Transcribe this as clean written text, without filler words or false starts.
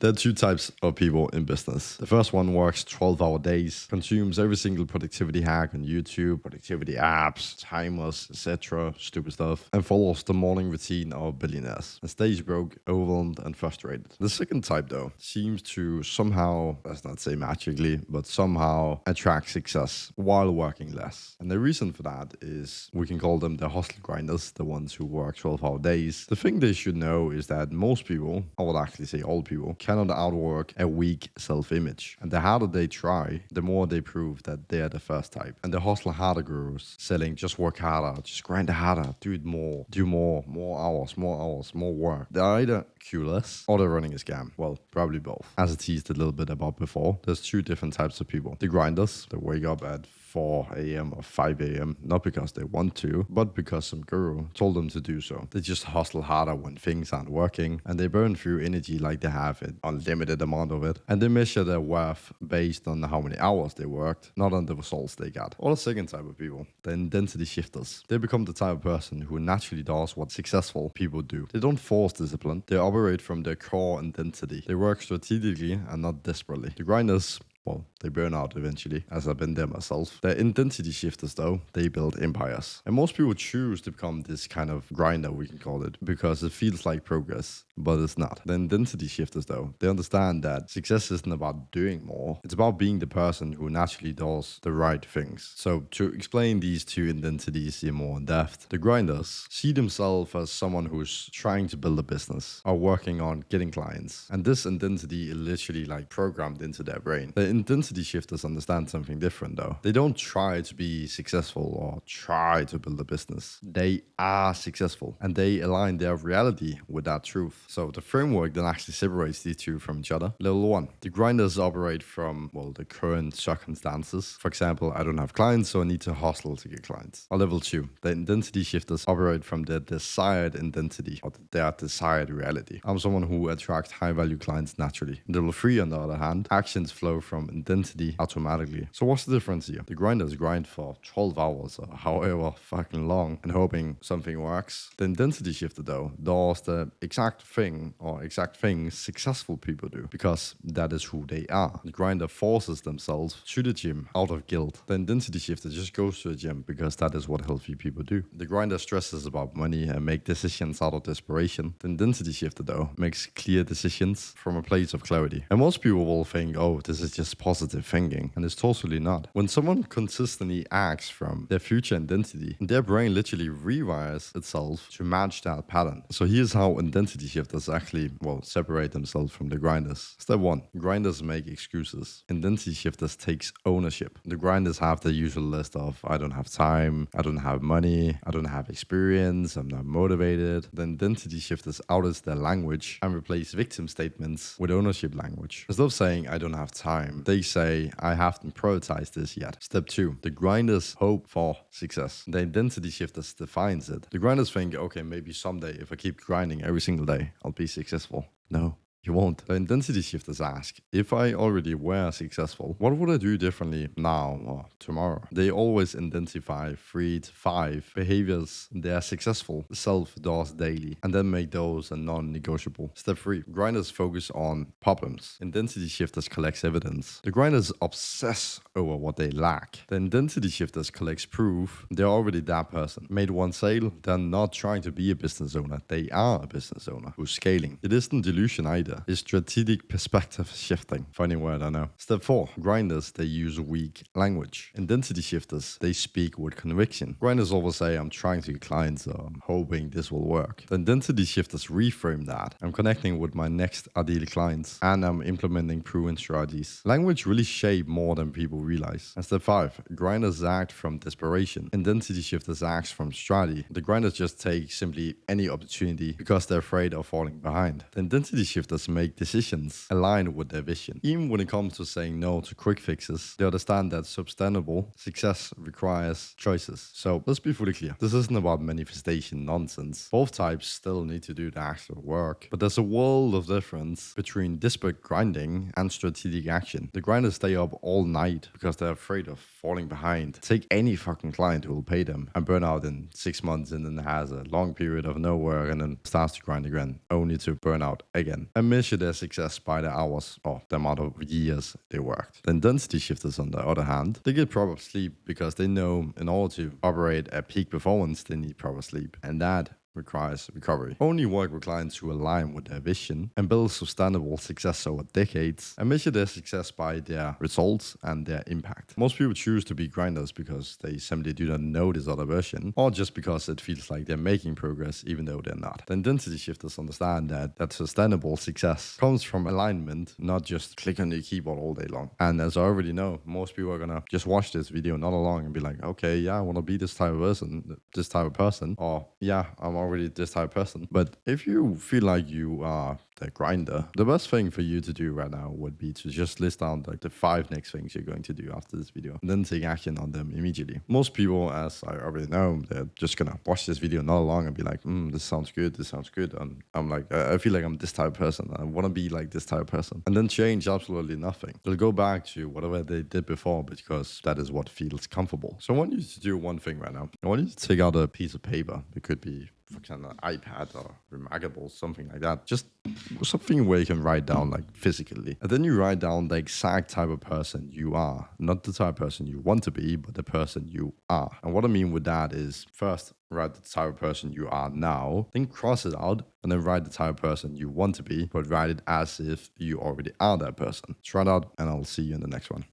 There are two types of people in business. The first one works 12-hour days, consumes every single productivity hack on YouTube, productivity apps, timers, etc., stupid stuff, and follows the morning routine of billionaires, and stays broke, overwhelmed, and frustrated. The second type, though, seems to somehow, let's not say magically, but somehow attract success while working less. And the reason for that is we can call them the hustle grinders, the ones who work 12-hour days. The thing they should know is that most people, I would actually say all people, cannot outwork a weak self-image. And the harder they try, the more they prove that they are the first type. And the hustle harder gurus selling just work harder, just grind harder, do it more, do more hours, more work. They're either clueless or they're running a scam. Well, probably both. As I teased a little bit about before, there's two different types of people. The grinders, they wake up at 4 a.m. or 5 a.m., not because they want to, but because some guru told them to do so. They just hustle harder when things aren't working, and they burn through energy like they have an unlimited amount of it. And they measure their worth based on how many hours they worked, not on the results they got. Or the second type of people, the identity shifters. They become the type of person who naturally does what successful people do. They don't force discipline. They operate from their core identity. They work strategically and not desperately. The grinders, well, they burn out eventually, as I've been there myself. The identity shifters, though, they build empires. And most people choose to become this kind of grinder, we can call it, because it feels like progress, but it's not. The identity shifters, though, they understand that success isn't about doing more. It's about being the person who naturally does the right things. So to explain these two identities in more in depth, the grinders see themselves as someone who's trying to build a business or working on getting clients. And this identity is literally like programmed into their brain. The identity shifters understand something different, though. They don't try to be successful or try to build a business. They are successful, and they align their reality with that truth. So the framework that actually separates these two from each other. Level 1, the grinders operate from, well, the current circumstances. For example, I don't have clients, so I need to hustle to get clients. Or level 2, the identity shifters operate from their desired identity or their desired reality. I'm someone who attracts high-value clients naturally. Level 3, on the other hand, actions flow from identity automatically. So what's the difference here? The grinders grind for 12 hours or however fucking long and hoping something works. The identity shifter, though, does the exact thing or exact things successful people do because that is who they are. The grinder forces themselves to the gym out of guilt. The identity shifter just goes to the gym because that is what healthy people do. The grinder stresses about money and make decisions out of desperation. The identity shifter, though, makes clear decisions from a place of clarity. And most people will think, oh, this is just positive thinking, and it's totally not. When someone consistently acts from their future identity, their brain literally rewires itself to match that pattern. So here's how identity shifters actually, well, separate themselves from the grinders. Step 1, grinders make excuses. Identity shifters takes ownership. The grinders have the usual list of, I don't have time, I don't have money, I don't have experience, I'm not motivated. The identity shifters outers their language and replace victim statements with ownership language. Instead of saying, I don't have time, they say, I haven't prioritized this yet. Step 2, the grinders hope for success. The identity shifters defines it. The grinders think, okay, maybe someday if I keep grinding every single day, I'll be successful. No. You won't. The identity shifters ask, if I already were successful, what would I do differently now or tomorrow? They always identify 3 to 5 behaviors their successful self does daily and then make those a non-negotiable. Step 3, grinders focus on problems. Identity shifters collects evidence. The grinders obsess over what they lack. The identity shifters collects proof they're already that person. Made one sale, they're not trying to be a business owner. They are a business owner who's scaling. It isn't delusion either. Is strategic perspective shifting. Funny word, I know. Step 4, grinders, they use weak language. Identity shifters, they speak with conviction. Grinders always say, I'm trying to get clients or I'm hoping this will work. The identity shifters reframe that. I'm connecting with my next ideal clients and I'm implementing proven strategies. Language really shape more than people realize. And step 5, grinders act from desperation. Identity shifters act from strategy. The grinders just take simply any opportunity because they're afraid of falling behind. The identity shifters make decisions aligned with their vision. Even when it comes to saying no to quick fixes, they understand that sustainable success requires choices. So let's be fully clear. This isn't about manifestation nonsense. Both types still need to do the actual work, but there's a world of difference between desperate grinding and strategic action. The grinders stay up all night because they're afraid of falling behind. Take any fucking client who will pay them and burn out in 6 months and then has a long period of no work and then starts to grind again, only to burn out again. And measure their success by the hours or the amount of years they worked. The intensity shifters, on the other hand, they get proper sleep because they know in order to operate at peak performance, they need proper sleep. And that requires recovery. Only work with clients who align with their vision and build sustainable success over decades and measure their success by their results and their impact. Most people choose to be grinders because they simply do not know this other version, or just because it feels like they're making progress even though they're not. The intensity shifters understand that sustainable success comes from alignment, not just click on your keyboard all day long. And as I already know, most people are gonna just watch this video not along and be like, okay, yeah, I want to be this type of person, or yeah, I'm already this type of person. But if you feel like you are the grinder, the best thing for you to do right now would be to just list down like the 5 next things you're going to do after this video and then take action on them immediately. Most people, as I already know, they're just gonna watch this video not long and be like, this sounds good, this sounds good. And I'm like, I feel like I'm this type of person. I want to be like this type of person. And then change absolutely nothing. They'll go back to whatever they did before because that is what feels comfortable. So I want you to do one thing right now. I want you to take out a piece of paper. It could be for example, an iPad or Remarkable, something like that. Just something where you can write down like physically. And then you write down the exact type of person you are. Not the type of person you want to be, but the person you are. And what I mean with that is first, write the type of person you are now, then cross it out, and then write the type of person you want to be, but write it as if you already are that person. Try it out, and I'll see you in the next one.